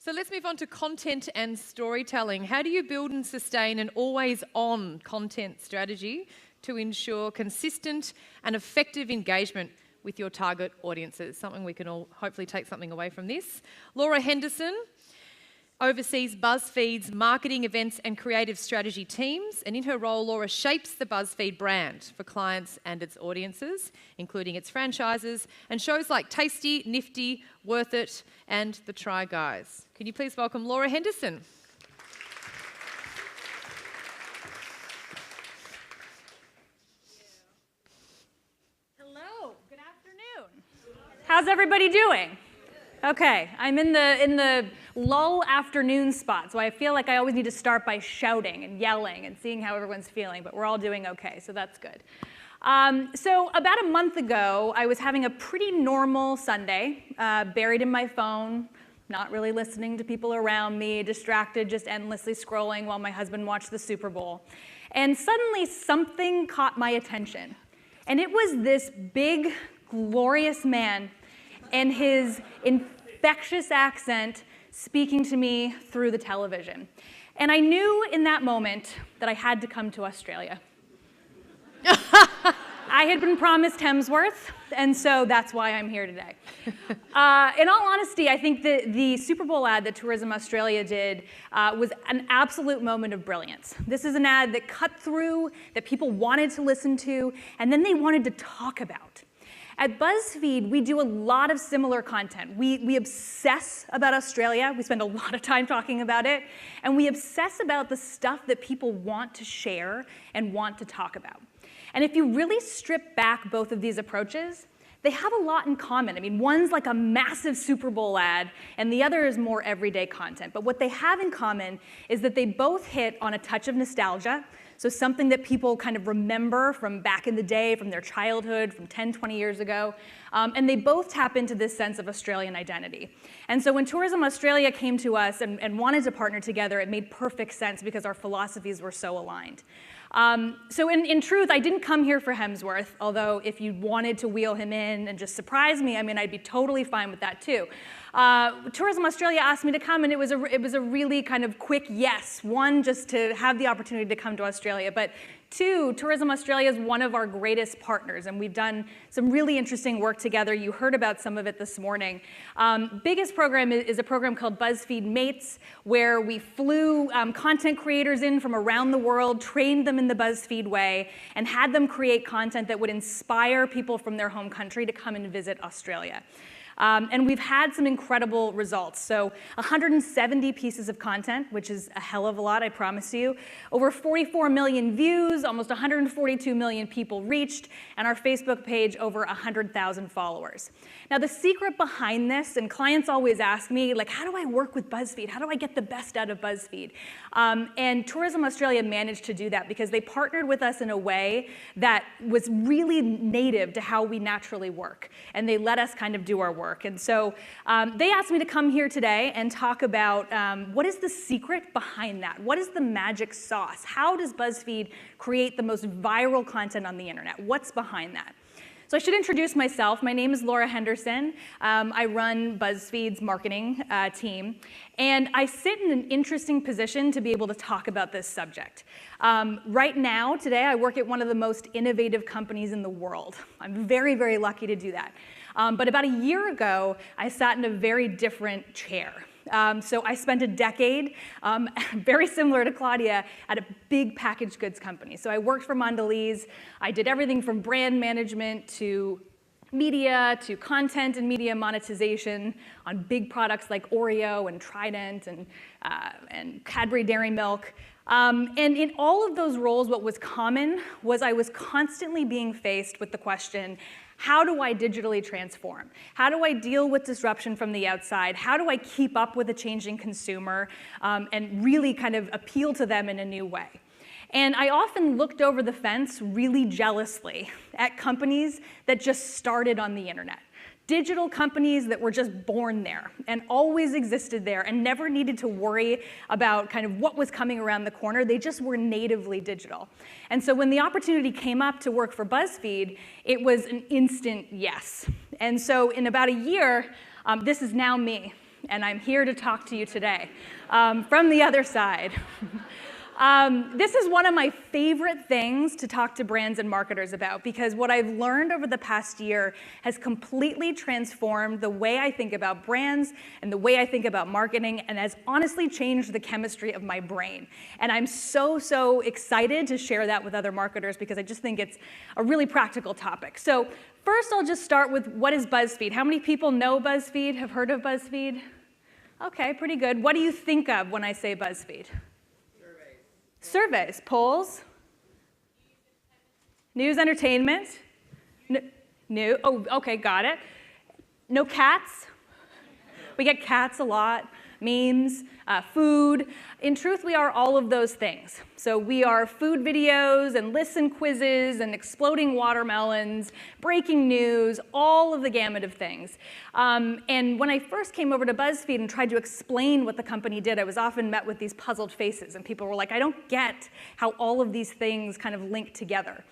So let's move on to content and storytelling. How do you build and sustain an always-on content strategy to ensure consistent and effective engagement with your target audiences? Something we can all hopefully take something away from this. Laura Henderson oversees BuzzFeed's marketing, events and creative strategy teams, and in her role, Laura shapes the BuzzFeed brand for clients and its audiences, including its franchises and shows like Tasty, Nifty, Worth It and The Try Guys. Can you please welcome Laura Henderson? Hello, good afternoon. How's everybody doing? Okay, I'm in the lull afternoon spot, so I feel like I always need to start by shouting and yelling and seeing how everyone's feeling, but we're all doing okay, so that's good. So about a month ago, I was having a pretty normal Sunday, buried in my phone, not really listening to people around me, distracted, just endlessly scrolling while my husband watched the Super Bowl. And suddenly something caught my attention. And it was this big, glorious man and his infectious accent speaking to me through the television. And I knew in that moment that I had to come to Australia. I had been promised Hemsworth, and so that's why I'm here today. In all honesty, I think the Super Bowl ad that Tourism Australia did was an absolute moment of brilliance. This is an ad that cut through, that people wanted to listen to, and then they wanted to talk about. At BuzzFeed, we do a lot of similar content. We obsess about Australia. We spend a lot of time talking about it. And we obsess about the stuff that people want to share and want to talk about. And if you really strip back both of these approaches, they have a lot in common. I mean, one's like a massive Super Bowl ad, and the other is more everyday content. But what they have in common is that they both hit on a touch of nostalgia, so something that people kind of remember from back in the day, from their childhood, from 10, 20 years ago. And they both tap into this sense of Australian identity. And so when Tourism Australia came to us and wanted to partner together, it made perfect sense because our philosophies were so aligned. So in truth, I didn't come here for Hemsworth, although if you wanted to wheel him in and just surprise me, I mean, I'd be totally fine with that too. Tourism Australia asked me to come, and it was a really kind of quick yes. One, just to have the opportunity to come to Australia, but two, Tourism Australia is one of our greatest partners, and we've done some really interesting work together. You heard about some of it this morning. Biggest program is a program called BuzzFeed Mates, where we flew content creators in from around the world, trained them in the BuzzFeed way, and had them create content that would inspire people from their home country to come and visit Australia. And we've had some incredible results. So 170 pieces of content, which is a hell of a lot, I promise you. Over 44 million views, almost 142 million people reached, and our Facebook page over 100,000 followers. Now the secret behind this, and clients always ask me, like, how do I work with BuzzFeed? How do I get the best out of BuzzFeed? And Tourism Australia managed to do that because they partnered with us in a way that was really native to how we naturally work. And they let us kind of do our work. And so they asked me to come here today and talk about what is the secret behind that? What is the magic sauce? How does BuzzFeed create the most viral content on the internet? What's behind that? So I should introduce myself. My name is Laura Henderson. I run BuzzFeed's marketing team. And I sit in an interesting position to be able to talk about this subject. Right now, today, I work at one of the most innovative companies in the world. I'm very, very lucky to do that. But about a year ago, I sat in a very different chair. So I spent a decade, very similar to Claudia, at a big packaged goods company. So I worked for Mondelez. I did everything from brand management to media to content and media monetization on big products like Oreo and Trident and Cadbury Dairy Milk. And in all of those roles, what was common was I was constantly being faced with the question, how do I digitally transform? How do I deal with disruption from the outside? How do I keep up with a changing consumer and really kind of appeal to them in a new way? And I often looked over the fence really jealously at companies that just started on the internet. Digital companies that were just born there and always existed there and never needed to worry about kind of what was coming around the corner. They just were natively digital. And so when the opportunity came up to work for BuzzFeed, it was an instant yes. And so in about a year, this is now me. and I'm here to talk to you today from the other side. This is one of my favorite things to talk to brands and marketers about, because what I've learned over the past year has completely transformed the way I think about brands and the way I think about marketing, and has honestly changed the chemistry of my brain. And I'm so excited to share that with other marketers, because I just think it's a really practical topic. So first, I'll just start with, what is BuzzFeed? How many people know BuzzFeed, have heard of BuzzFeed? Okay, pretty good. What do you think of when I say BuzzFeed? Surveys, polls, news, entertainment, new, oh, okay, got it. No cats. We get cats a lot, memes, food. In truth, we are all of those things. So we are food videos and listen quizzes and exploding watermelons, breaking news, all of the gamut of things. And when I first came over to BuzzFeed and tried to explain what the company did, I was often met with these puzzled faces, and people were like, I don't get how all of these things kind of link together.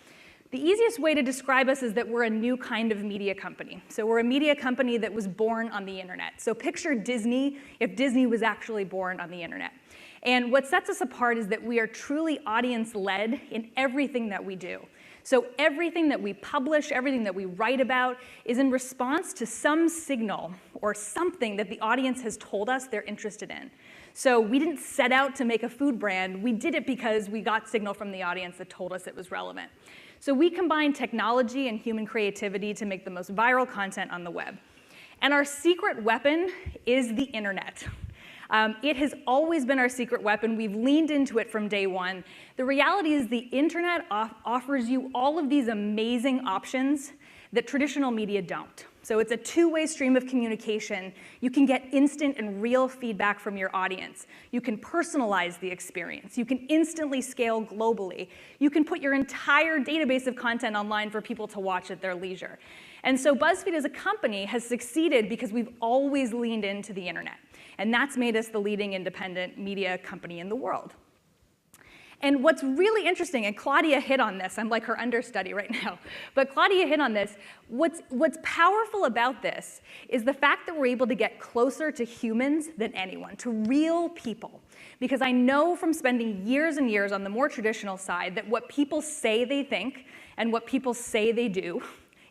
The easiest way to describe us is that we're a new kind of media company. So we're a media company that was born on the internet. So picture Disney if Disney was actually born on the internet. And what sets us apart is that we are truly audience-led in everything that we do. So everything that we publish, everything that we write about, is in response to some signal or something that the audience has told us they're interested in. So we didn't set out to make a food brand. We did it because we got signal from the audience that told us it was relevant. So we combine technology and human creativity to make the most viral content on the web. And our secret weapon is the internet. It has always been our secret weapon. We've leaned into it from day one. The reality is the internet offers you all of these amazing options that traditional media don't. So it's a two-way stream of communication. You can get instant and real feedback from your audience. You can personalize the experience. You can instantly scale globally. You can put your entire database of content online for people to watch at their leisure. And so BuzzFeed as a company has succeeded because we've always leaned into the internet. And that's made us the leading independent media company in the world. And what's really interesting, and Claudia hit on this, I'm like her understudy right now, but Claudia hit on this, what's powerful about this is the fact that we're able to get closer to humans than anyone, to real people. Because I know from spending years and years on the more traditional side that what people say they think and what people say they do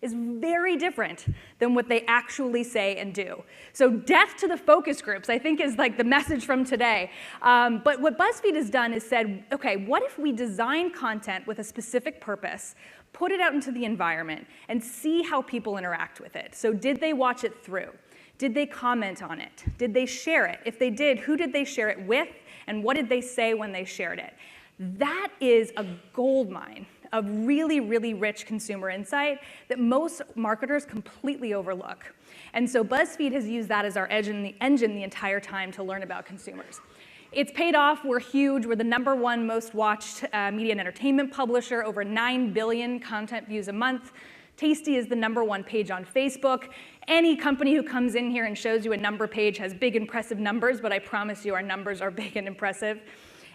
is very different than what they actually say and do. So death to the focus groups, I think, is like the message from today. But what BuzzFeed has done is said, okay, what if we design content with a specific purpose, put it out into the environment, and see how people interact with it? So did they watch it through? Did they comment on it? Did they share it? If they did, who did they share it with? And what did they say when they shared it? That is a goldmine of really, really rich consumer insight that most marketers completely overlook. And so BuzzFeed has used that as our engine the entire time to learn about consumers. It's paid off. We're huge. We're the #1 most watched media and entertainment publisher, over 9 billion content views a month. Tasty is the #1 page on Facebook. Any company who comes in here and shows you a number page has big, impressive numbers, but I promise you our numbers are big and impressive.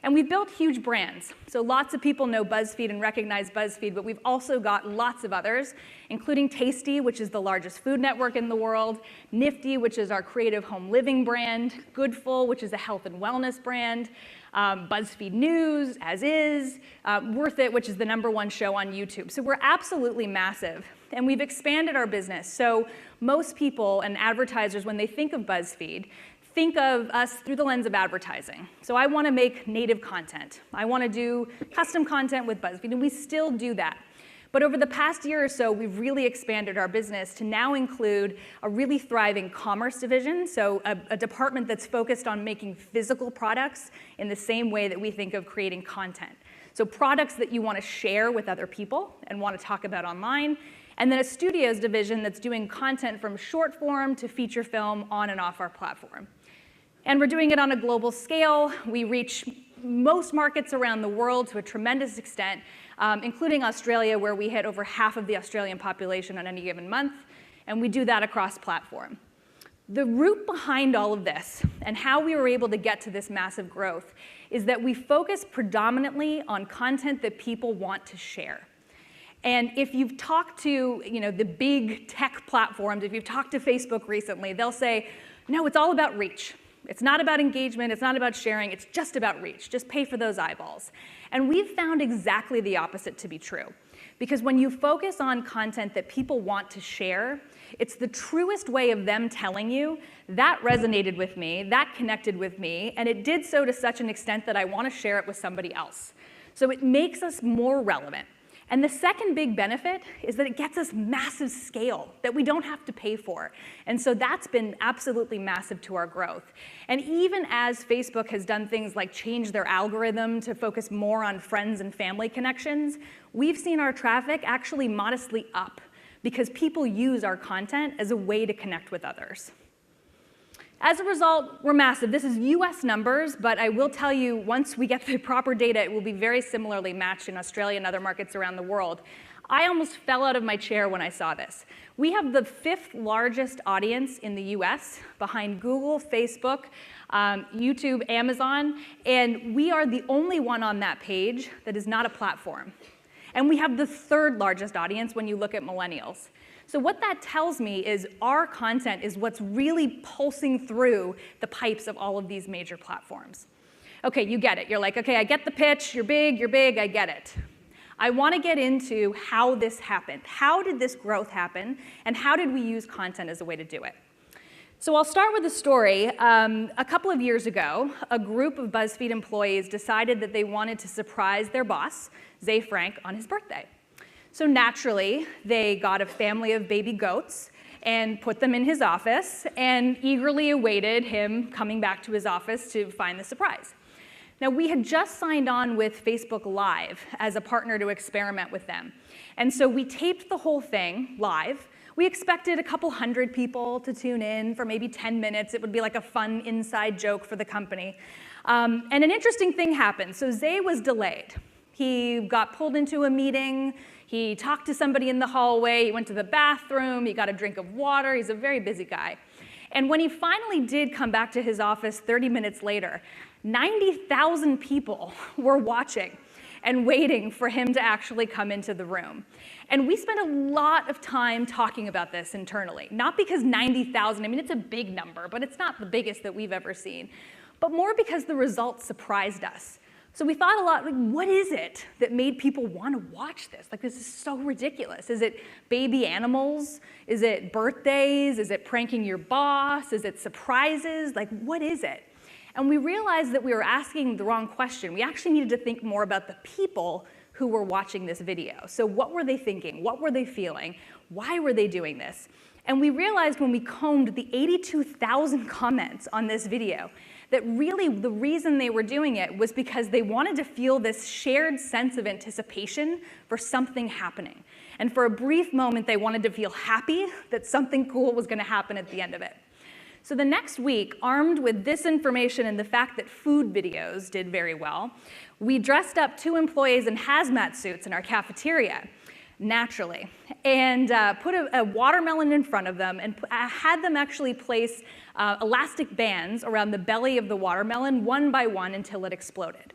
And we've built huge brands. So lots of people know BuzzFeed and recognize BuzzFeed, but we've also got lots of others, including Tasty, which is the largest food network in the world, Nifty, which is our creative home living brand, Goodful, which is a health and wellness brand, BuzzFeed News, As Is, Worth It, which is the #1 show on YouTube. So we're absolutely massive. And we've expanded our business. So most people and advertisers, when they think of BuzzFeed, think of us through the lens of advertising. So I want to make native content. I want to do custom content with BuzzFeed, and we still do that. But over the past year or so, we've really expanded our business to now include a really thriving commerce division, so a department that's focused on making physical products in the same way that we think of creating content. So products that you want to share with other people and want to talk about online. And then a studios division that's doing content from short form to feature film on and off our platform. And we're doing it on a global scale. We reach most markets around the world to a tremendous extent, including Australia, where we hit over half of the Australian population on any given month. And we do that across platform. The root behind all of this and how we were able to get to this massive growth is that we focus predominantly on content that people want to share. And if you've talked to the big tech platforms, if you've talked to Facebook recently, they'll say, No, it's all about reach. It's not about engagement, it's not about sharing, it's just about reach. Just pay for those eyeballs. And we've found exactly the opposite to be true. Because when you focus on content that people want to share, it's the truest way of them telling you, that resonated with me, that connected with me, and it did so to such an extent that I want to share it with somebody else. So it makes us more relevant. And the second big benefit is that it gets us massive scale that we don't have to pay for. And so that's been absolutely massive to our growth. And even as Facebook has done things like change their algorithm to focus more on friends and family connections, we've seen our traffic actually modestly up because people use our content as a way to connect with others. As a result, we're massive. This is US numbers, but I will tell you, once we get the proper data, it will be very similarly matched in Australia and other markets around the world. I almost fell out of my chair when I saw this. We have the 5th largest audience in the US, behind Google, Facebook, YouTube, Amazon, and we are the only one on that page that is not a platform. And we have the 3rd largest audience when you look at millennials. So what that tells me is our content is what's really pulsing through the pipes of all of these major platforms. Okay, you get it. You're like, okay, I get the pitch. You're big, I get it. I want to get into how this happened. How did this growth happen? And how did we use content as a way to do it? So I'll start with a story. A couple of years ago, a group of BuzzFeed employees decided that they wanted to surprise their boss, Zay Frank, on his birthday. So naturally, they got a family of baby goats and put them in his office and eagerly awaited him coming back to his office to find the surprise. Now, we had just signed on with Facebook Live as a partner to experiment with them. And so we taped the whole thing live. We expected a couple hundred people to tune in for maybe 10 minutes. It would be like a fun inside joke for the company. And an interesting thing happened. So Zay was delayed. He got pulled into a meeting. He talked to somebody in the hallway. He went to the bathroom. He got a drink of water. He's a very busy guy. And when he finally did come back to his office 30 minutes later, 90,000 people were watching and waiting for him to actually come into the room. And we spent a lot of time talking about this internally. Not because 90,000, I mean, it's a big number, but it's not the biggest that we've ever seen. But more because the results surprised us. So we thought a lot, like, what is it that made people want to watch this? Like, this is so ridiculous. Is it baby animals? Is it birthdays? Is it pranking your boss? Is it surprises? Like, what is it? And we realized that we were asking the wrong question. We actually needed to think more about the people who were watching this video. So what were they thinking? What were they feeling? Why were they doing this? And we realized when we combed the 82,000 comments on this video that really the reason they were doing it was because they wanted to feel this shared sense of anticipation for something happening. And for a brief moment, they wanted to feel happy that something cool was going to happen at the end of it. So the next week, armed with this information and the fact that food videos did very well, we dressed up 2 employees in hazmat suits in our cafeteria, naturally, and put a watermelon in front of them and had them actually place elastic bands around the belly of the watermelon one by one until it exploded.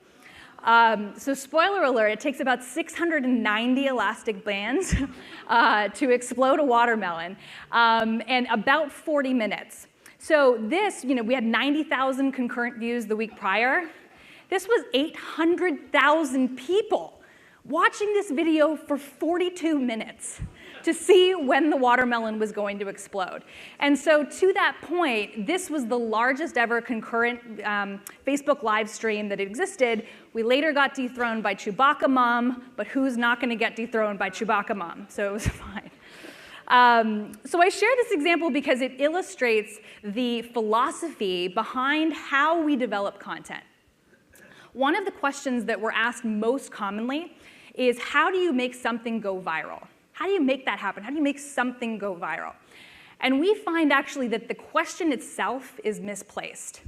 So spoiler alert, it takes about 690 elastic bands to explode a watermelon, and about 40 minutes. So this, we had 90,000 concurrent views the week prior. This was 800,000 people watching this video for 42 minutes to see when the watermelon was going to explode. And so to that point, this was the largest ever concurrent Facebook live stream that existed. We later got dethroned by Chewbacca Mom, but who's not going to get dethroned by Chewbacca Mom? So it was fine. So I share this example because it illustrates the philosophy behind how we develop content. One of the questions that we're asked most commonly is, how do you make something go viral? How do you make that happen? How do you make something go viral? And we find actually that the question itself is misplaced.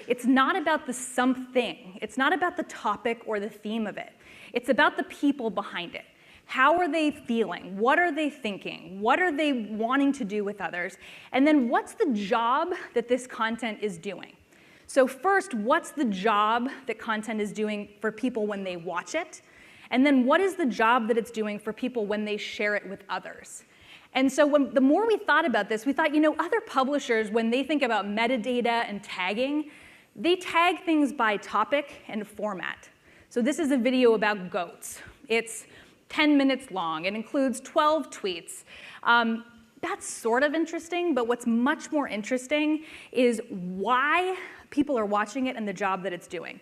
It's not about the something. It's not about the topic or the theme of it. It's about the people behind it. How are they feeling? What are they thinking? What are they wanting to do with others? And then what's the job that this content is doing? So first, what's the job that content is doing for people when they watch it? And then what is the job that it's doing for people when they share it with others? And so the more we thought about this, we thought, other publishers, when they think about metadata and tagging, they tag things by topic and format. So this is a video about goats. It's 10 minutes long. It includes 12 tweets. That's sort of interesting, but what's much more interesting is why people are watching it and the job that it's doing.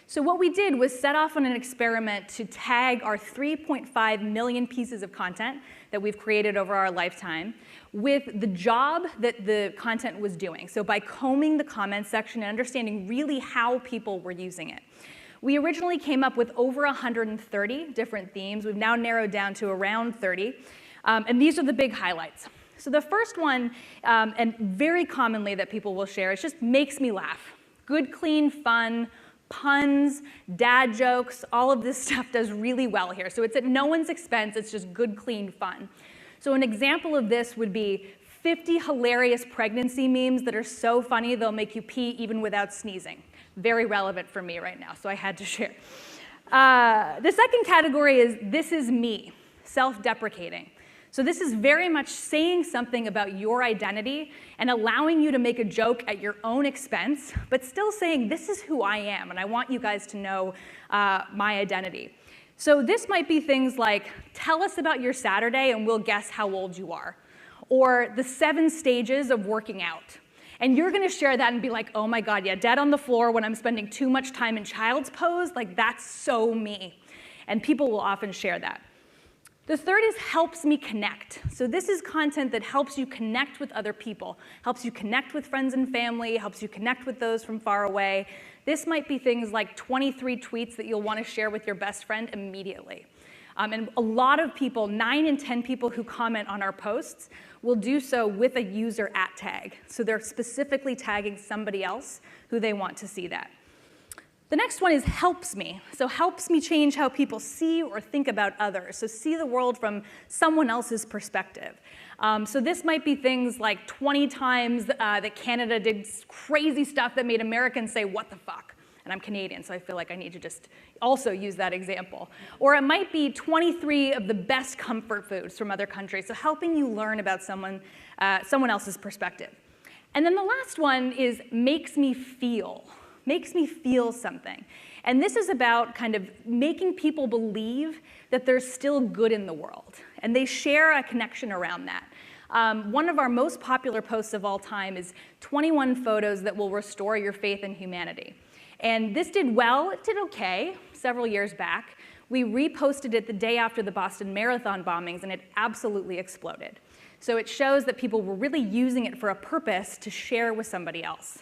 So what we did was set off on an experiment to tag our 3.5 million pieces of content that we've created over our lifetime with the job that the content was doing. So by combing the comments section and understanding really how people were using it. We originally came up with over 130 different themes. We've now narrowed down to around 30. And these are the big highlights. So the first one, and very commonly that people will share, is just makes me laugh. Good, clean, fun, puns, dad jokes, all of this stuff does really well here. So it's at no one's expense, it's just good, clean fun. So an example of this would be 50 hilarious pregnancy memes that are so funny they'll make you pee even without sneezing. Very relevant for me right now, so I had to share. The second category is this is me, self-deprecating. So this is very much saying something about your identity and allowing you to make a joke at your own expense, but still saying this is who I am, and I want you guys to know my identity. So this might be things like, tell us about your Saturday and we'll guess how old you are. Or the 7 stages of working out. And you're going to share that and be like, oh my God, yeah, dead on the floor when I'm spending too much time in child's pose, like that's so me. And people will often share that. The third is helps me connect. So this is content that helps you connect with other people, helps you connect with friends and family, helps you connect with those from far away. This might be things like 23 tweets that you'll want to share with your best friend immediately. And a lot of people, 9 in 10 people who comment on our posts will do so with a user @ tag. So they're specifically tagging somebody else who they want to see that. The next one is helps me. So helps me change how people see or think about others. So see the world from someone else's perspective. So this might be things like 20 times that Canada did crazy stuff that made Americans say, what the fuck? And I'm Canadian, so I feel like I need to just also use that example. Or it might be 23 of the best comfort foods from other countries, so helping you learn about someone else's perspective. And then the last one is makes me feel something. And this is about kind of making people believe that there's still good in the world. And they share a connection around that. One of our most popular posts of all time is 21 photos that will restore your faith in humanity. And this did well, it did okay, several years back. We reposted it the day after the Boston Marathon bombings, and it absolutely exploded. So it shows that people were really using it for a purpose to share with somebody else.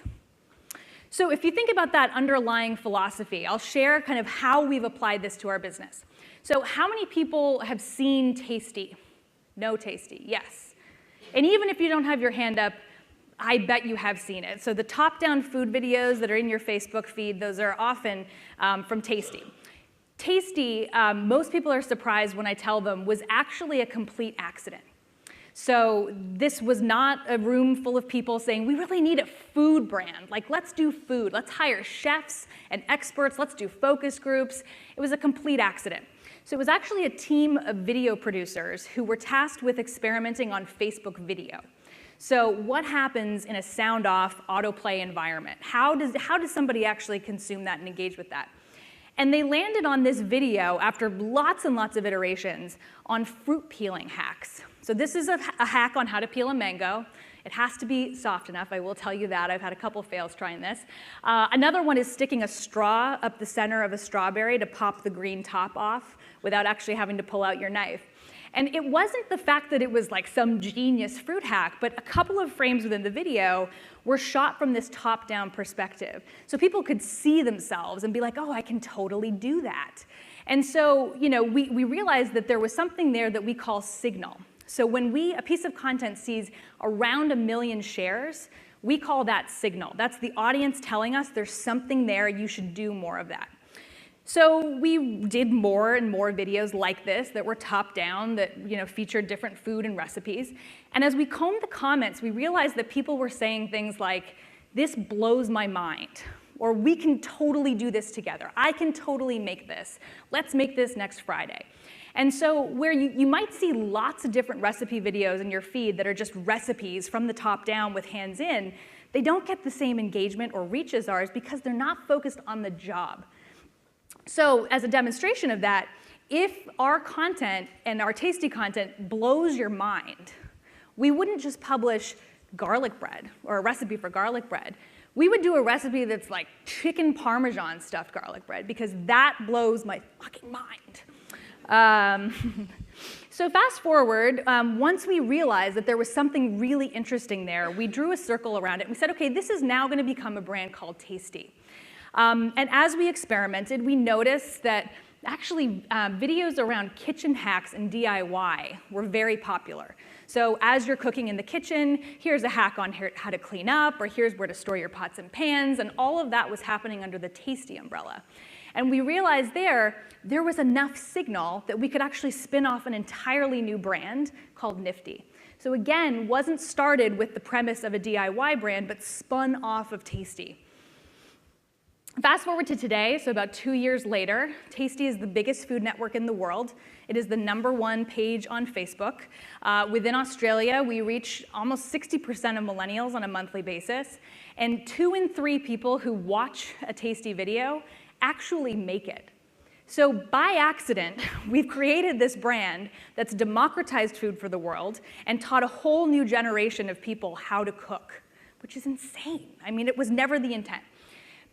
So if you think about that underlying philosophy, I'll share kind of how we've applied this to our business. So how many people have seen Tasty? No Tasty, yes. And even if you don't have your hand up, I bet you have seen it. So the top-down food videos that are in your Facebook feed, those are often from Tasty. Tasty, most people are surprised when I tell them, was actually a complete accident. So this was not a room full of people saying, we really need a food brand. Like, let's do food. Let's hire chefs and experts. Let's do focus groups. It was a complete accident. So it was actually a team of video producers who were tasked with experimenting on Facebook video. So what happens in a sound-off autoplay environment? How does somebody actually consume that and engage with that? And they landed on this video after lots and lots of iterations on fruit peeling hacks. So this is a hack on how to peel a mango. It has to be soft enough, I will tell you that. I've had a couple fails trying this. Another one is sticking a straw up the center of a strawberry to pop the green top off without actually having to pull out your knife. And it wasn't the fact that it was like some genius fruit hack, but a couple of frames within the video were shot from this top-down perspective. So people could see themselves and be like, oh, I can totally do that. And so, we realized that there was something there that we call signal. So when a piece of content sees around 1 million shares, we call that signal. That's the audience telling us there's something there, you should do more of that. So we did more and more videos like this that were top-down, that featured different food and recipes. And as we combed the comments, we realized that people were saying things like, this blows my mind, or we can totally do this together. I can totally make this. Let's make this next Friday. And so where you might see lots of different recipe videos in your feed that are just recipes from the top down with hands in, they don't get the same engagement or reach as ours because they're not focused on the job. So as a demonstration of that, if our content and our tasty content blows your mind, we wouldn't just publish garlic bread or a recipe for garlic bread. We would do a recipe that's like chicken parmesan stuffed garlic bread because that blows my fucking mind. So fast forward, once we realized that there was something really interesting there, we drew a circle around it and we said, okay, this is now going to become a brand called Tasty. And as we experimented, we noticed that actually videos around kitchen hacks and DIY were very popular. So as you're cooking in the kitchen, here's a hack on how to clean up, or here's where to store your pots and pans, and all of that was happening under the Tasty umbrella. And we realized there was enough signal that we could actually spin off an entirely new brand called Nifty. So again, wasn't started with the premise of a DIY brand, but spun off of Tasty. Fast forward to today, so about 2 years later, Tasty is the biggest food network in the world. It is the #1 page on Facebook. Within Australia, we reach almost 60% of millennials on a monthly basis, and 2 in 3 people who watch a Tasty video actually make it. So by accident, we've created this brand that's democratized food for the world and taught a whole new generation of people how to cook, which is insane. I mean, it was never the intent.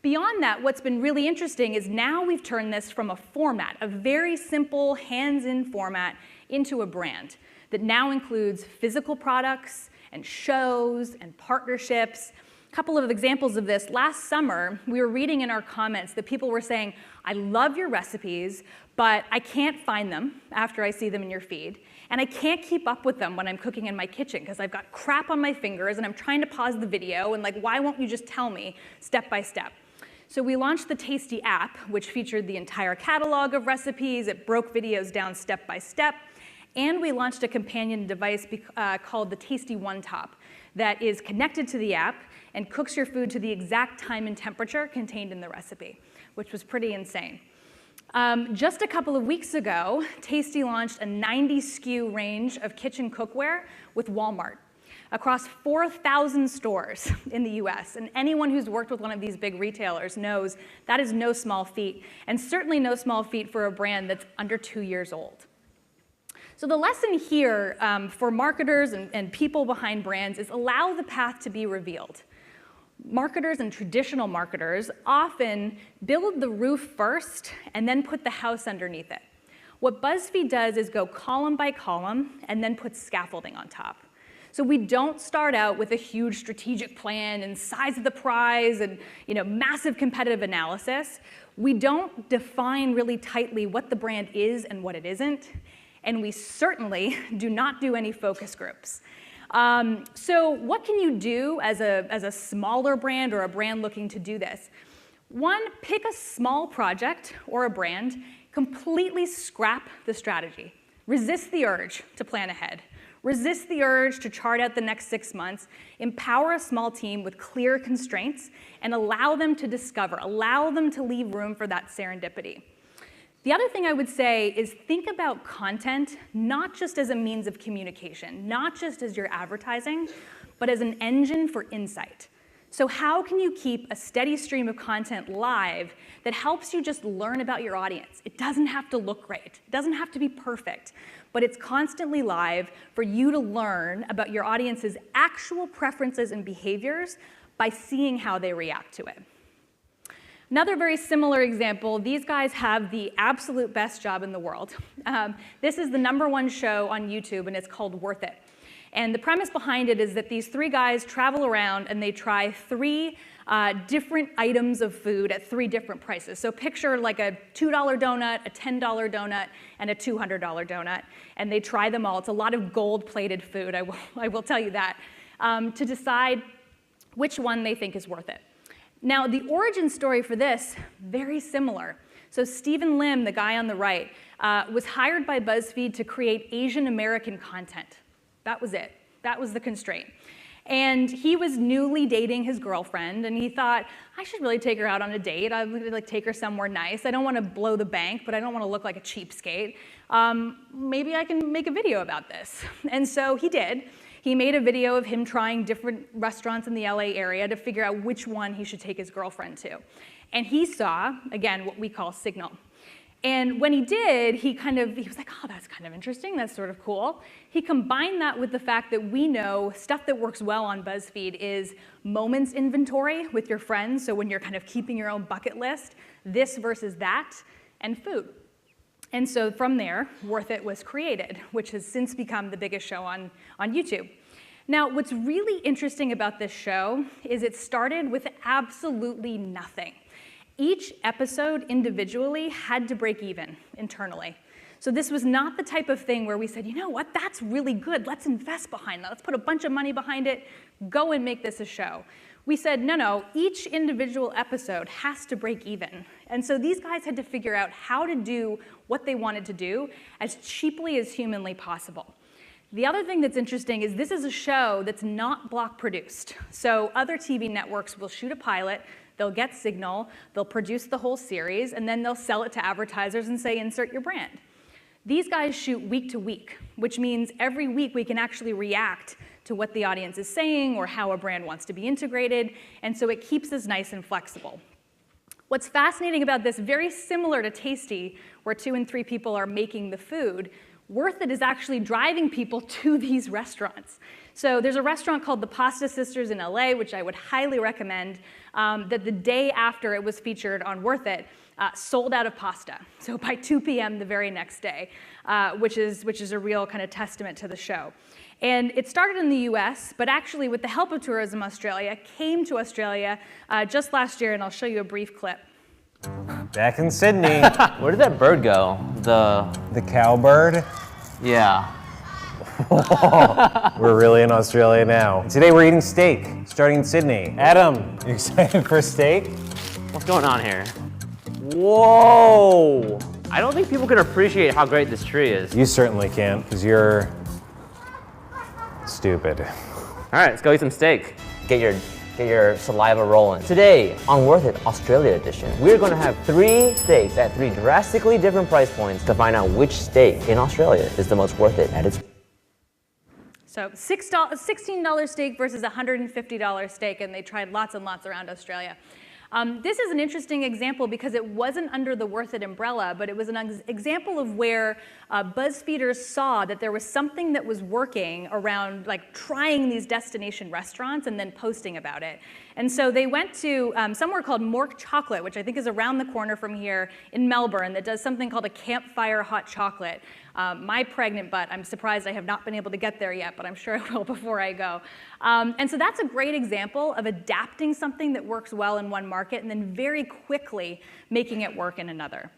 Beyond that, what's been really interesting is now we've turned this from a format, a very simple hands-in format, into a brand that now includes physical products and shows and partnerships. A couple of examples of this. Last summer, we were reading in our comments that people were saying, I love your recipes, but I can't find them after I see them in your feed. And I can't keep up with them when I'm cooking in my kitchen because I've got crap on my fingers and I'm trying to pause the video and like, why won't you just tell me step by step? So we launched the Tasty app, which featured the entire catalog of recipes. It broke videos down step by step. And we launched a companion device called the Tasty One Top that is connected to the app and cooks your food to the exact time and temperature contained in the recipe, which was pretty insane. Just a couple of weeks ago, Tasty launched a 90 SKU range of kitchen cookware with Walmart across 4,000 stores in the US. And anyone who's worked with one of these big retailers knows that is no small feat, and certainly no small feat for a brand that's under 2 years old. So the lesson here for marketers and people behind brands is allow the path to be revealed. Marketers and traditional marketers often build the roof first and then put the house underneath it. What BuzzFeed does is go column by column and then put scaffolding on top. So we don't start out with a huge strategic plan and size of the prize and massive competitive analysis. We don't define really tightly what the brand is and what it isn't. And we certainly do not do any focus groups. So what can you do as a smaller brand or a brand looking to do this? One, pick a small project or a brand, completely scrap the strategy. Resist the urge to plan ahead. Resist the urge to chart out the next 6 months. Empower a small team with clear constraints and allow them to discover, allow them to leave room for that serendipity. The other thing I would say is think about content not just as a means of communication, not just as your advertising, but as an engine for insight. So how can you keep a steady stream of content live that helps you just learn about your audience? It doesn't have to look great. It doesn't have to be perfect, but it's constantly live for you to learn about your audience's actual preferences and behaviors by seeing how they react to it. Another very similar example, these guys have the absolute best job in the world. This is the #1 show on YouTube, and it's called Worth It. And the premise behind it is that these 3 guys travel around and they try 3 different items of food at 3 different prices. So picture like a $2 donut, a $10 donut, and a $200 donut. And they try them all. It's a lot of gold-plated food, I will tell you that, to decide which one they think is worth it. Now, the origin story for this, very similar. So Stephen Lim, the guy on the right, was hired by BuzzFeed to create Asian American content. That was it. That was the constraint. And he was newly dating his girlfriend, and he thought, I should really take her out on a date. I would like take her somewhere nice. I don't want to blow the bank, but I don't want to look like a cheapskate. Maybe I can make a video about this. And so he did. He made a video of him trying different restaurants in the LA area to figure out which one he should take his girlfriend to. And he saw, again, what we call signal. And when he did, he was like, oh, that's kind of interesting, that's sort of cool. He combined that with the fact that we know stuff that works well on BuzzFeed is moments inventory with your friends, so when you're kind of keeping your own bucket list, this versus that, and food. And so from there, Worth It was created, which has since become the biggest show on YouTube. Now, what's really interesting about this show is it started with absolutely nothing. Each episode individually had to break even internally. So this was not the type of thing where we said, you know what, that's really good, let's invest behind that, let's put a bunch of money behind it, go and make this a show. We said, no, each individual episode has to break even. And so these guys had to figure out how to do what they wanted to do as cheaply as humanly possible. The other thing that's interesting is this is a show that's not block produced. So other TV networks will shoot a pilot, they'll get signal, they'll produce the whole series, and then they'll sell it to advertisers and say, insert your brand. These guys shoot week to week, which means every week we can actually react to what the audience is saying or how a brand wants to be integrated, and so it keeps us nice and flexible. What's fascinating about this, very similar to Tasty, where 2 and 3 people are making the food, Worth It is actually driving people to these restaurants. So there's a restaurant called the Pasta Sisters in LA, which I would highly recommend, that the day after it was featured on Worth It, sold out of pasta. So by 2 p.m. the very next day, which is a real kind of testament to the show. And it started in the US, but actually with the help of Tourism Australia, came to Australia just last year, and I'll show you a brief clip. Back in Sydney. Where did that bird go? The cowbird? Yeah. We're really in Australia now. Today we're eating steak, starting in Sydney. Adam, you excited for steak? What's going on here? Whoa! I don't think people can appreciate how great this tree is. You certainly can't, because you're stupid. All right, let's go eat some steak. Get your saliva rolling. Today, on Worth It Australia edition, we're gonna have 3 steaks at 3 drastically different price points to find out which steak in Australia is the most worth it at its. So $16 steak versus $150 steak, and they tried lots and lots around Australia. This is an interesting example because it wasn't under the Worth It umbrella, but it was an example of where BuzzFeeders saw that there was something that was working around like trying these destination restaurants and then posting about it. And so they went to somewhere called Mork Chocolate, which I think is around the corner from here in Melbourne, that does something called a campfire hot chocolate. My pregnant butt, I'm surprised I have not been able to get there yet, but I'm sure I will before I go. And so that's a great example of adapting something that works well in one market and then very quickly making it work in another.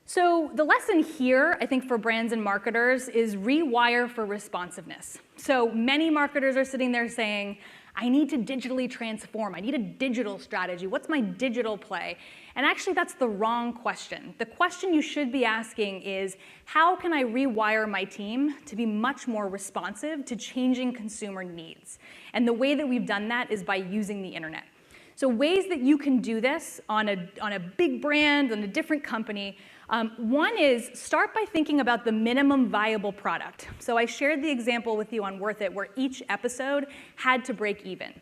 So the lesson here, I think, for brands and marketers is rewire for responsiveness. So many marketers are sitting there saying, I need to digitally transform. I need a digital strategy. What's my digital play? And actually, that's the wrong question. The question you should be asking is, how can I rewire my team to be much more responsive to changing consumer needs? And the way that we've done that is by using the internet. So ways that you can do this on a big brand, on a different company, one is start by thinking about the minimum viable product. So I shared the example with you on Worth It where each episode had to break even.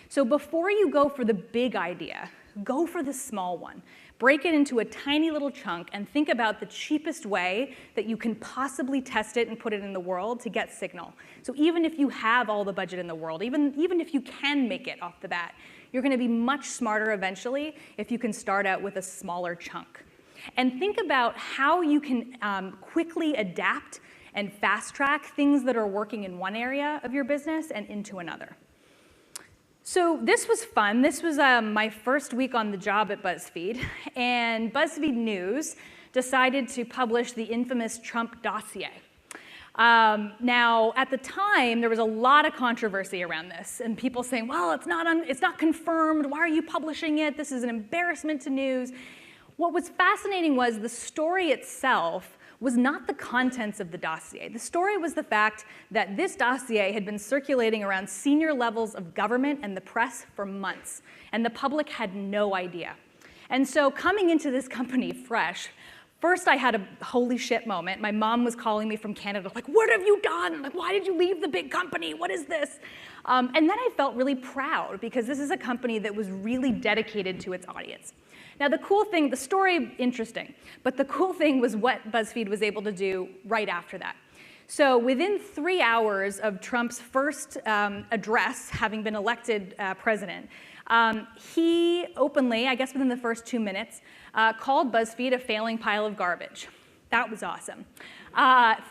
So before you go for the big idea, go for the small one. Break it into a tiny little chunk and think about the cheapest way that you can possibly test it and put it in the world to get signal. So even if you have all the budget in the world, even if you can make it off the bat, you're going to be much smarter eventually if you can start out with a smaller chunk. And think about how you can quickly adapt and fast track things that are working in one area of your business and into another. So this was fun. This was my first week on the job at BuzzFeed, and BuzzFeed News decided to publish the infamous Trump dossier. Now, at the time, there was a lot of controversy around this, and people saying, well, it's not confirmed. Why are you publishing it? This is an embarrassment to news. What was fascinating was the story itself was not the contents of the dossier. The story was the fact that this dossier had been circulating around senior levels of government and the press for months, and the public had no idea. And so coming into this company fresh, first I had a holy shit moment. My mom was calling me from Canada, like, what have you done? Like, why did you leave the big company? What is this? And then I felt really proud because this is a company that was really dedicated to its audience. Now the cool thing, the story, interesting, but the cool thing was what BuzzFeed was able to do right after that. So within 3 hours of Trump's first address, having been elected president, he openly, I guess within the first 2 minutes, called BuzzFeed a failing pile of garbage. That was awesome.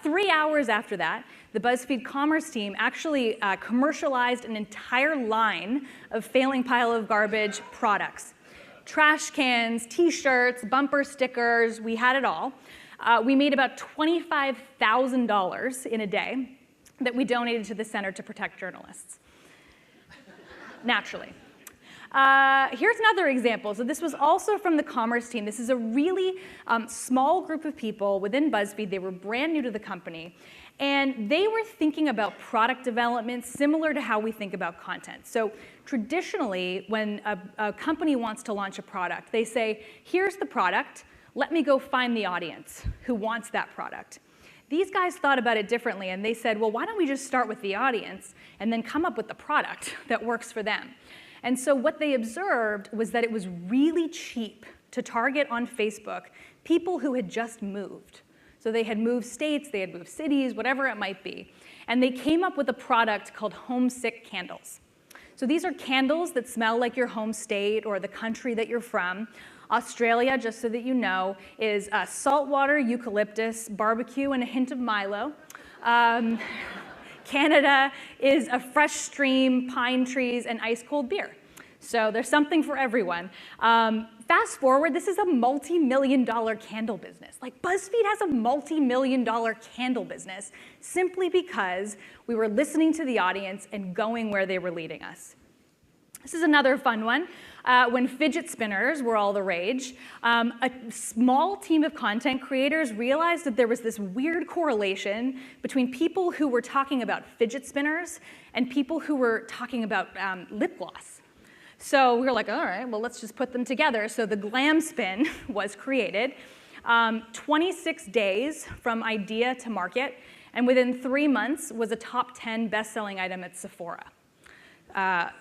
3 hours after that, the BuzzFeed commerce team actually commercialized an entire line of failing pile of garbage products. Trash cans, t-shirts, bumper stickers, we had it all. We made about $25,000 in a day that we donated to the Center to Protect Journalists. Naturally. Here's another example. So this was also from the commerce team. This is a really small group of people within BuzzFeed. They were brand new to the company. And they were thinking about product development similar to how we think about content. So traditionally, when a company wants to launch a product, they say, here's the product. Let me go find the audience who wants that product. These guys thought about it differently, and they said, well, why don't we just start with the audience and then come up with the product that works for them? And so what they observed was that it was really cheap to target on Facebook people who had just moved. So they had moved states, they had moved cities, whatever it might be. And they came up with a product called homesick candles. So these are candles that smell like your home state or the country that you're from. Australia, just so that you know, is saltwater, eucalyptus, barbecue, and a hint of Milo. Canada is a fresh stream, pine trees, and ice-cold beer. So there's something for everyone. Fast forward, this is a multi-million-dollar candle business. Like, BuzzFeed has a multi-million-dollar candle business simply because we were listening to the audience and going where they were leading us. This is another fun one. When fidget spinners were all the rage, a small team of content creators realized that there was this weird correlation between people who were talking about fidget spinners and people who were talking about lip gloss. So we were like, all right, well, let's just put them together. So the glam spin was created. 26 days from idea to market, and within 3 months was a top 10 best-selling item at Sephora.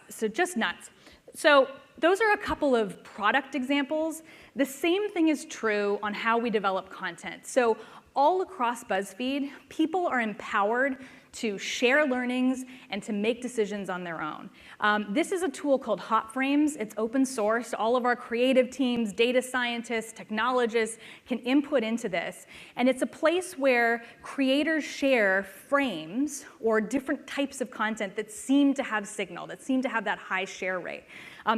So just nuts. So those are a couple of product examples. The same thing is true on how we develop content. So all across BuzzFeed, people are empowered to share learnings and to make decisions on their own. This is a tool called Hot Frames. It's open source. All of our creative teams, data scientists, technologists can input into this. And it's a place where creators share frames or different types of content that seem to have signal, that seem to have that high share rate.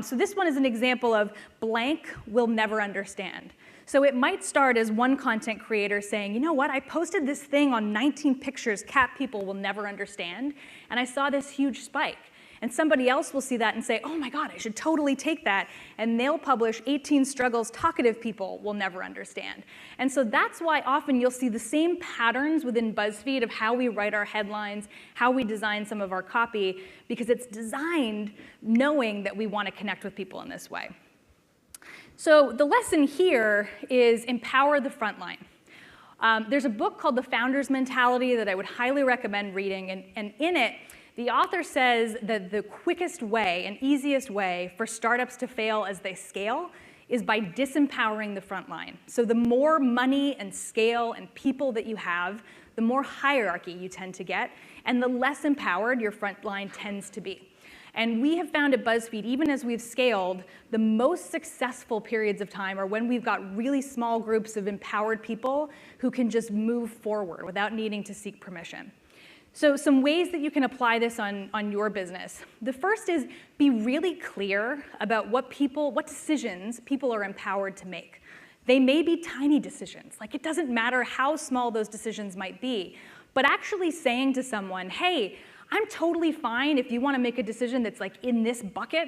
So this one is an example of blank will never understand. So it might start as one content creator saying, you know what, I posted this thing on 19 pictures cat people will never understand, and I saw this huge spike. And somebody else will see that and say, oh my God, I should totally take that, and they'll publish 18 struggles talkative people will never understand. And so that's why often you'll see the same patterns within BuzzFeed of how we write our headlines, how we design some of our copy, because it's designed knowing that we want to connect with people in this way. So the lesson here is empower the frontline. There's a book called The Founder's Mentality that I would highly recommend reading, and in it, the author says that the quickest way and easiest way for startups to fail as they scale is by disempowering the frontline. So the more money and scale and people that you have, the more hierarchy you tend to get, and the less empowered your frontline tends to be. And we have found at BuzzFeed, even as we've scaled, the most successful periods of time are when we've got really small groups of empowered people who can just move forward without needing to seek permission. So some ways that you can apply this on your business. The first is be really clear about what decisions people are empowered to make. They may be tiny decisions. Like, it doesn't matter how small those decisions might be. But actually saying to someone, hey, I'm totally fine if you want to make a decision that's like in this bucket,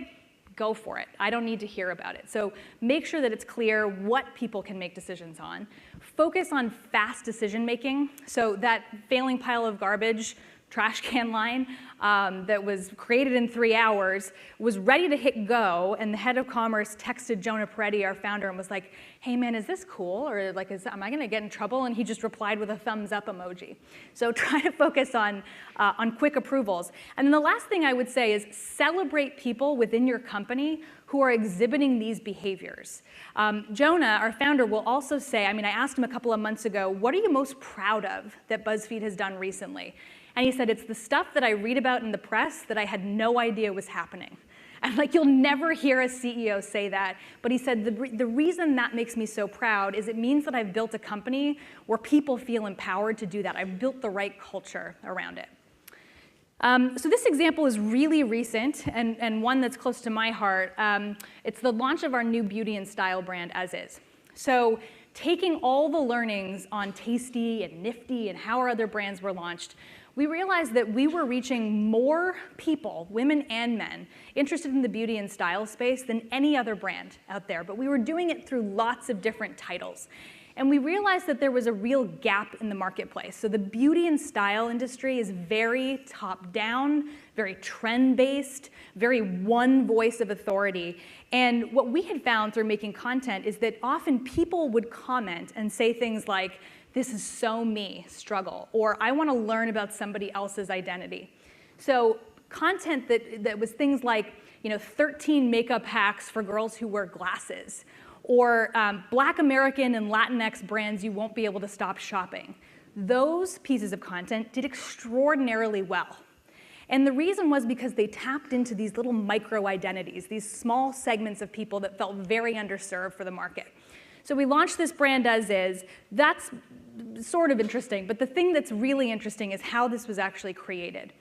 go for it. I don't need to hear about it. So make sure that it's clear what people can make decisions on. Focus on fast decision making. So that failing pile of garbage trash can line that was created in 3 hours was ready to hit go, and the head of commerce texted Jonah Peretti, our founder, and was like, hey man, is this cool? Or like, am I gonna get in trouble? And he just replied with a thumbs up emoji. So try to focus on quick approvals. And then the last thing I would say is celebrate people within your company who are exhibiting these behaviors. Jonah, our founder, will also say, I asked him a couple of months ago, what are you most proud of that BuzzFeed has done recently? And he said, it's the stuff that I read about in the press that I had no idea was happening. And like, you'll never hear a CEO say that, but he said, the reason that makes me so proud is it means that I've built a company where people feel empowered to do that. I've built the right culture around it. So this example is really recent and one that's close to my heart. It's the launch of our new beauty and style brand, As Is. So taking all the learnings on Tasty and Nifty and how our other brands were launched, we realized that we were reaching more people, women and men, interested in the beauty and style space than any other brand out there, but we were doing it through lots of different titles. And we realized that there was a real gap in the marketplace. So the beauty and style industry is very top-down, very trend-based, very one voice of authority. And what we had found through making content is that often people would comment and say things like, this is so me, struggle, or I want to learn about somebody else's identity. So content that was things like, 13 makeup hacks for girls who wear glasses, or Black American and Latinx brands you won't be able to stop shopping. Those pieces of content did extraordinarily well. And the reason was because they tapped into these little micro identities, these small segments of people that felt very underserved for the market. So we launched this brand As Is. That's sort of interesting, but the thing that's really interesting is how this was actually created.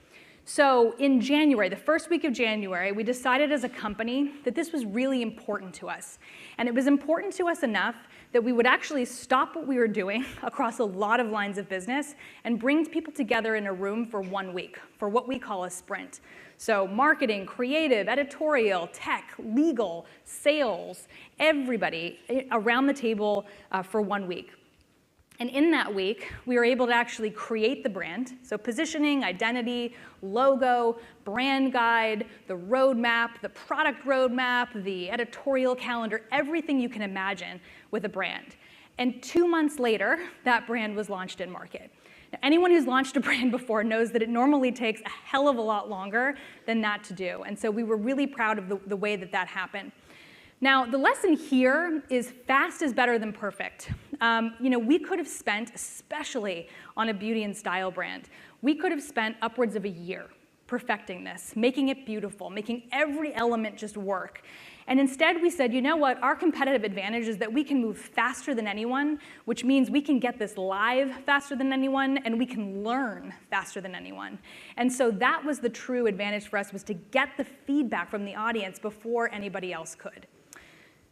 So in January, the first week of January, we decided as a company that this was really important to us. And it was important to us enough that we would actually stop what we were doing across a lot of lines of business and bring people together in a room for 1 week, for what we call a sprint. So marketing, creative, editorial, tech, legal, sales, everybody around the table for 1 week. And in that week, we were able to actually create the brand. So positioning, identity, logo, brand guide, the roadmap, the product roadmap, the editorial calendar, everything you can imagine with a brand. And 2 months later, that brand was launched in market. Now, anyone who's launched a brand before knows that it normally takes a hell of a lot longer than that to do. And so we were really proud of the way that that happened. Now, the lesson here is fast is better than perfect. We could have spent, especially on a beauty and style brand, we could have spent upwards of a year perfecting this, making it beautiful, making every element just work. And instead we said, you know what, our competitive advantage is that we can move faster than anyone, which means we can get this live faster than anyone, and we can learn faster than anyone. And so that was the true advantage for us, was to get the feedback from the audience before anybody else could.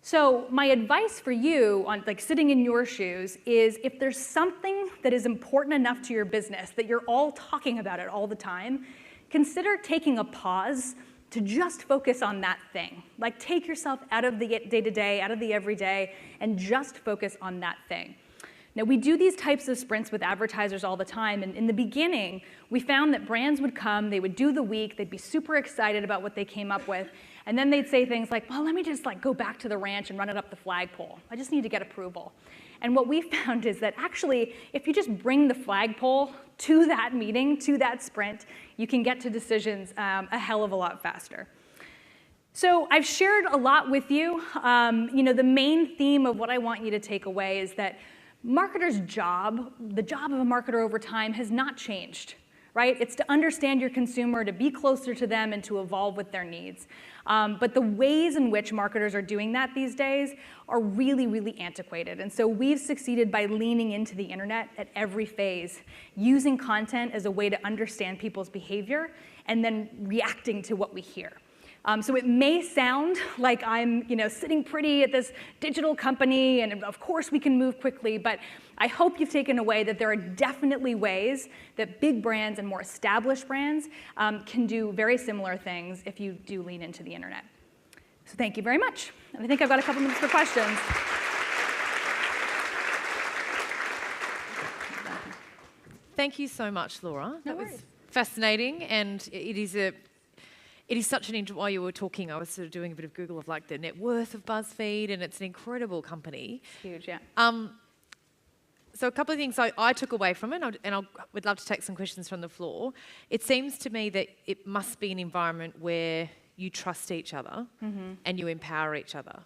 So my advice for you on sitting in your shoes is, if there's something that is important enough to your business that you're all talking about it all the time, consider taking a pause to just focus on that thing. Like, take yourself out of the day-to-day, out of the everyday, and just focus on that thing. Now, we do these types of sprints with advertisers all the time, and in the beginning, we found that brands would come, they would do the week, they'd be super excited about what they came up with, and then they'd say things like, well, let me just go back to the ranch and run it up the flagpole. I just need to get approval. And what we found is that actually, if you just bring the flagpole to that meeting, to that sprint, you can get to decisions a hell of a lot faster. So I've shared a lot with you. The main theme of what I want you to take away is that marketers' job, the job of a marketer over time, has not changed, right? It's to understand your consumer, to be closer to them, and to evolve with their needs. But the ways in which marketers are doing that these days are really, really antiquated. And so we've succeeded by leaning into the internet at every phase, using content as a way to understand people's behavior, and then reacting to what we hear. So it may sound like I'm sitting pretty at this digital company, and of course we can move quickly, but I hope you've taken away that there are definitely ways that big brands and more established brands can do very similar things if you do lean into the internet. So thank you very much. And I think I've got a couple minutes for questions. Thank you so much, Laura. No That was worries. fascinating, and it is such an while you were talking, I was sort of doing a bit of Google of like the net worth of BuzzFeed, and it's an incredible company. It's huge, yeah. So a couple of things I took away from it, and I would love to take some questions from the floor. It seems to me that it must be an environment where you trust each other and you empower each other.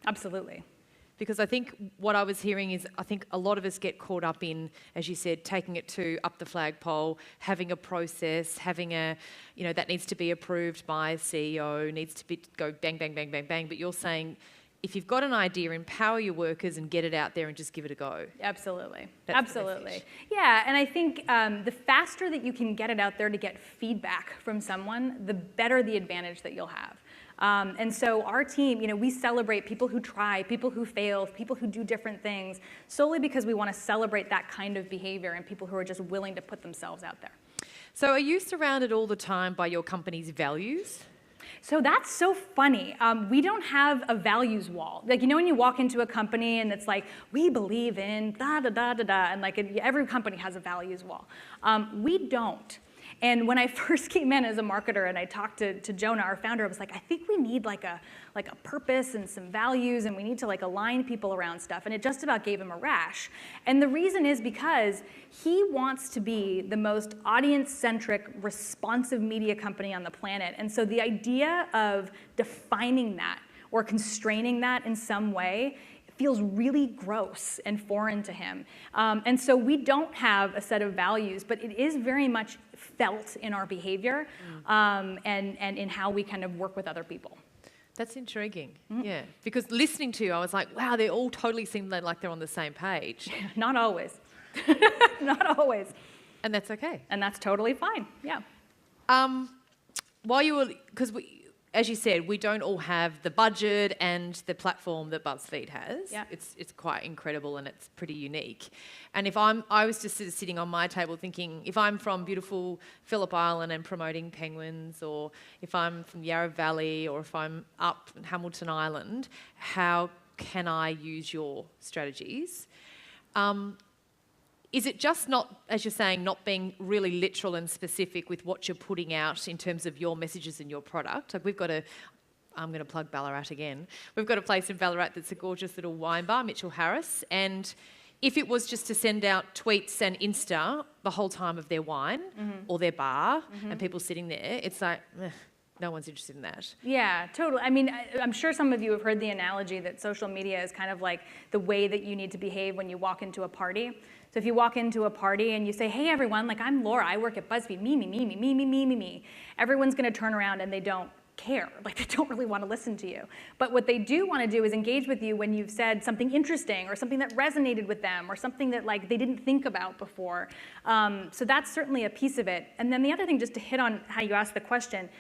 Absolutely. Because I think what I was hearing is I think a lot of us get caught up in, as you said, taking it to up the flagpole, having a process, having a, that needs to be approved by CEO, needs to go bang, bang, bang, bang, bang. But you're saying if you've got an idea, empower your workers and get it out there and just give it a go. Absolutely. That's Absolutely. Yeah, and I think the faster that you can get it out there to get feedback from someone, the better the advantage that you'll have. And so our team, we celebrate people who try, people who fail, people who do different things, solely because we want to celebrate that kind of behavior and people who are just willing to put themselves out there. So are you surrounded all the time by your company's values? So that's so funny. We don't have a values wall. Like, when you walk into a company and it's like, we believe in da da da da da, and like every company has a values wall. We don't. And when I first came in as a marketer and I talked to Jonah, our founder, I was like, I think we need like a purpose and some values, and we need to like align people around stuff. And it just about gave him a rash. And the reason is because he wants to be the most audience-centric, responsive media company on the planet. And so the idea of defining that or constraining that in some way feels really gross and foreign to him. And so we don't have a set of values, but it is very much felt in our behavior and in how we kind of work with other people. That's intriguing, yeah. Because listening to you, I was like, wow, they all totally seem like they're on the same page. Not always. Not always. And that's okay. And that's totally fine, yeah. While you were, because as you said, we don't all have the budget and the platform that BuzzFeed has. Yeah. It's quite incredible and it's pretty unique. And I was just sort of sitting on my table thinking, if I'm from beautiful Phillip Island and promoting penguins, or if I'm from Yarra Valley, or if I'm up in Hamilton Island, how can I use your strategies? Is it just not, as you're saying, not being really literal and specific with what you're putting out in terms of your messages and your product? Like I'm going to plug Ballarat again. We've got a place in Ballarat that's a gorgeous little wine bar, Mitchell Harris, and if it was just to send out tweets and Insta the whole time of their wine or their bar and people sitting there, it's like, no one's interested in that. Yeah, totally. I mean, I'm sure some of you have heard the analogy that social media is kind of like the way that you need to behave when you walk into a party. So if you walk into a party and you say, hey everyone, like I'm Laura, I work at BuzzFeed, me, everyone's gonna turn around and they don't care. Like they don't really want to listen to you. But what they do want to do is engage with you when you've said something interesting or something that resonated with them or something that like they didn't think about before. So that's certainly a piece of it. And then the other thing, just to hit on how you asked the question,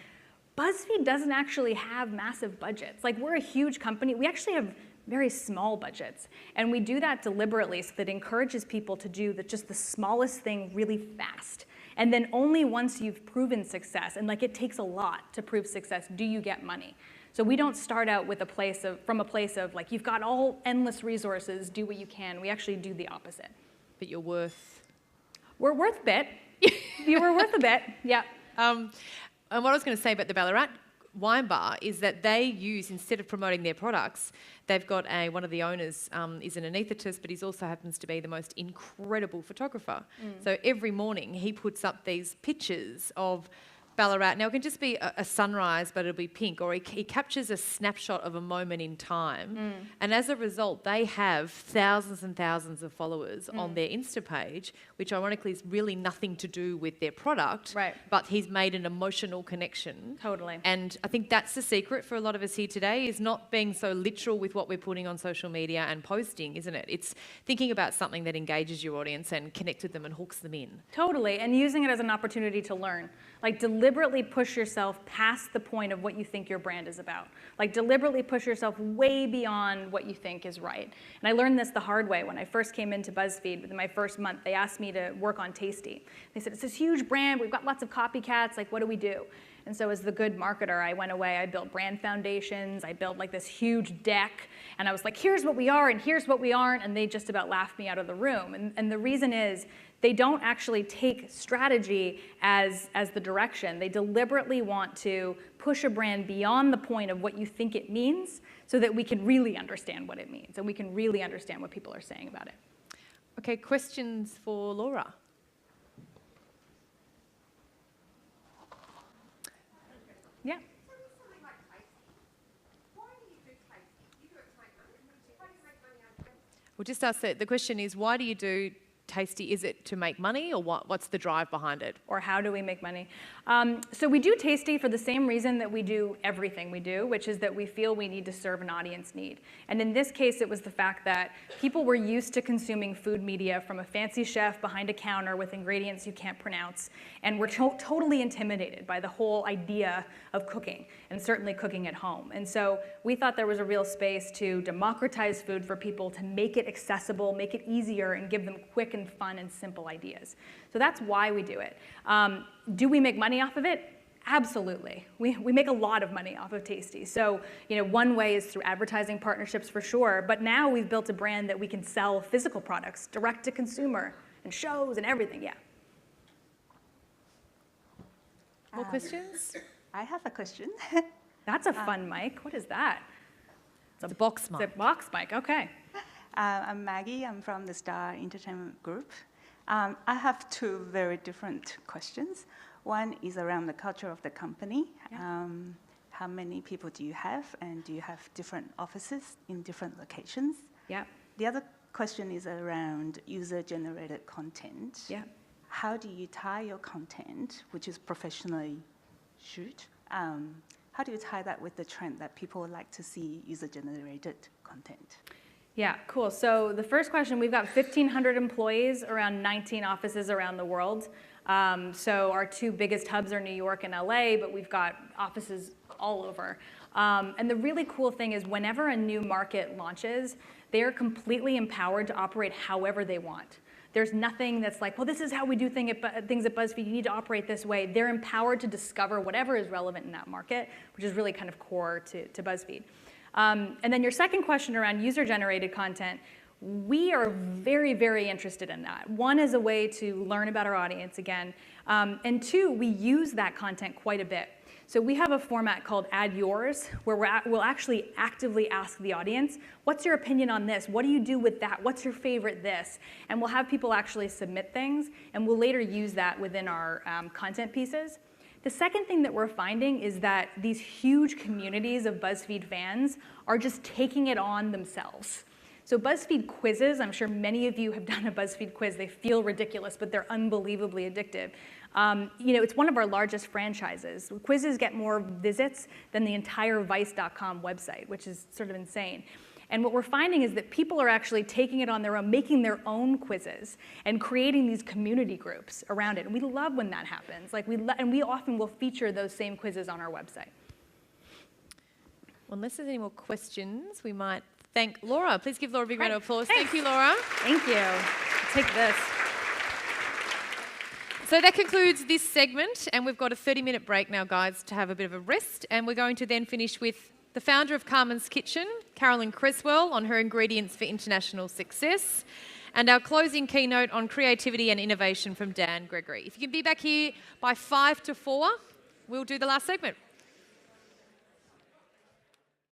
BuzzFeed doesn't actually have massive budgets. Like we're a huge company. We actually have very small budgets. And we do that deliberately so that it encourages people to do just the smallest thing really fast. And then only once you've proven success, and like it takes a lot to prove success, do you get money. So we don't start out with from a place of like, you've got all endless resources, do what you can. We actually do the opposite. But you're worth? We're worth a bit. We're worth a bit, yeah. And what I was going to say about the Ballarat wine bar is that they use, instead of promoting their products, they've got one of the owners is an anaesthetist, but he also happens to be the most incredible photographer. So every morning he puts up these pictures of Ballarat. Now it can just be a sunrise, but it'll be pink, or he captures a snapshot of a moment in time. And as a result, they have thousands and thousands of followers on their Insta page, which ironically is really nothing to do with their product, right. But he's made an emotional connection. Totally. And I think that's the secret for a lot of us here today, is not being so literal with what we're putting on social media and posting, isn't it? It's thinking about something that engages your audience and connects with them and hooks them in. Totally, and using it as an opportunity to learn. Like deliberately push yourself past the point of what you think your brand is about. Like deliberately push yourself way beyond what you think is right. And I learned this the hard way. When I first came into BuzzFeed, within my first month, they asked me to work on Tasty. They said, it's this huge brand, we've got lots of copycats, like what do we do? And so as the good marketer, I went away, I built brand foundations, I built like this huge deck, and I was like, here's what we are and here's what we aren't, and they just about laughed me out of the room. And the reason is they don't actually take strategy as the direction. They deliberately want to push a brand beyond the point of what you think it means so that we can really understand what it means and we can really understand what people are saying about it. Okay, questions for Laura? Yeah. We'll just ask the question is, why do you do Tasty? Is it to make money, or what's the drive behind it? Or how do we make money? So we do Tasty for the same reason that we do everything we do, which is that we feel we need to serve an audience need. And in this case, it was the fact that people were used to consuming food media from a fancy chef behind a counter with ingredients you can't pronounce, and were totally intimidated by the whole idea of cooking, and certainly cooking at home. And so we thought there was a real space to democratize food for people, to make it accessible, make it easier, and give them quick and fun and simple ideas. So that's why we do it. Do we make money off of it? Absolutely. We make a lot of money off of Tasty. So, one way is through advertising partnerships for sure, but now we've built a brand that we can sell physical products direct to consumer and shows and everything, yeah. More questions? I have a question. That's a fun mic. What is that? It's a box mic. It's a box mic, okay. I'm Maggie. I'm from the Star Entertainment Group. I have two very different questions. One is around the culture of the company. Yeah. How many people do you have, and do you have different offices in different locations? Yeah. The other question is around user-generated content. Yeah. How do you tie your content, which is professionally shoot, how do you tie that with the trend that people like to see user-generated content? Yeah, cool. So the first question, we've got 1,500 employees, around 19 offices around the world. So our two biggest hubs are New York and LA, but we've got offices all over. And the really cool thing is whenever a new market launches, they are completely empowered to operate however they want. There's nothing that's like, well, this is how we do things at BuzzFeed, you need to operate this way. They're empowered to discover whatever is relevant in that market, which is really kind of core to BuzzFeed. And then your second question around user-generated content, we are very, very interested in that. One is a way to learn about our audience again, and two, we use that content quite a bit. So we have a format called Add Yours, where we'll actually actively ask the audience, what's your opinion on this? What do you do with that? What's your favorite this? And we'll have people actually submit things, and we'll later use that within our content pieces. The second thing that we're finding is that these huge communities of BuzzFeed fans are just taking it on themselves. So BuzzFeed quizzes, I'm sure many of you have done a BuzzFeed quiz. They feel ridiculous, but they're unbelievably addictive. It's one of our largest franchises. Quizzes get more visits than the entire Vice.com website, which is sort of insane. And what we're finding is that people are actually taking it on their own, making their own quizzes, and creating these community groups around it. And we love when that happens. And we often will feature those same quizzes on our website. Well, unless there's any more questions, we might thank Laura. Please give Laura a big round of applause. Thanks. Thank you, Laura. Thank you. I'll take this. So that concludes this segment, and we've got a 30-minute break now, guys, to have a bit of a rest. And we're going to then finish with the founder of Carmen's Kitchen, Carolyn Creswell, on her ingredients for international success, and our closing keynote on creativity and innovation from Dan Gregory. If you can be back here by 5 to 4, we'll do the last segment.